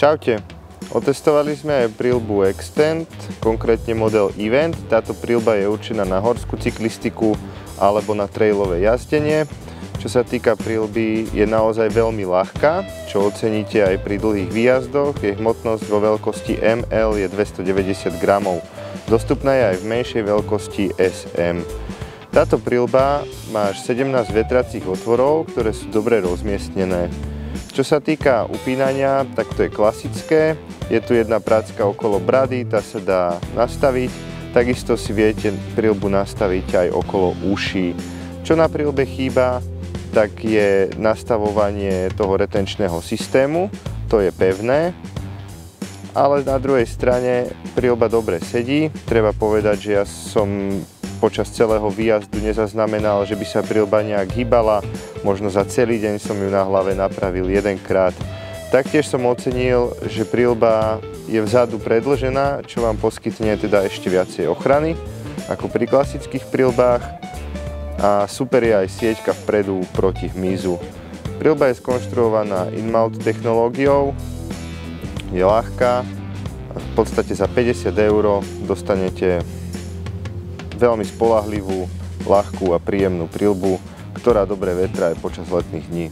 Čaute, otestovali sme aj príľbu Extend, konkrétne model Event. Táto príľba je určená na horskú cyklistiku alebo na trailové jazdenie. Čo sa týka príľby, je naozaj veľmi ľahká, čo oceníte aj pri dlhých výjazdoch. Jej hmotnosť vo veľkosti ML je 290 gramov. Dostupná je aj v menšej veľkosti SM. Táto príľba má až 17 vetracích otvorov, ktoré sú dobre rozmiestnené. Čo sa týka upínania, tak to je klasické. Je tu jedna prácka okolo brady, tá sa dá nastaviť. Takisto si viete príľbu nastaviť aj okolo uší. Čo na príľbe chýba, tak je nastavovanie toho retenčného systému. To je pevné, ale na druhej strane príľba dobre sedí. Treba povedať, že ja som počas celého výjazdu nezaznamenal, že by sa príľba nejak hýbala. Možno za celý deň som ju na hlave napravil jedenkrát. Taktiež som ocenil, že príľba je vzadu predĺžená, čo vám poskytne teda ešte viacej ochrany ako pri klasických príľbách. A super je aj sieťka vpredu proti hmyzu. Príľba je skonštruovaná in-mount technológiou, je ľahká. V podstate za 50 € dostanete veľmi spoľahlivú, ľahkú a príjemnú príľbu, ktorá dobre vetrá aj počas letných dní.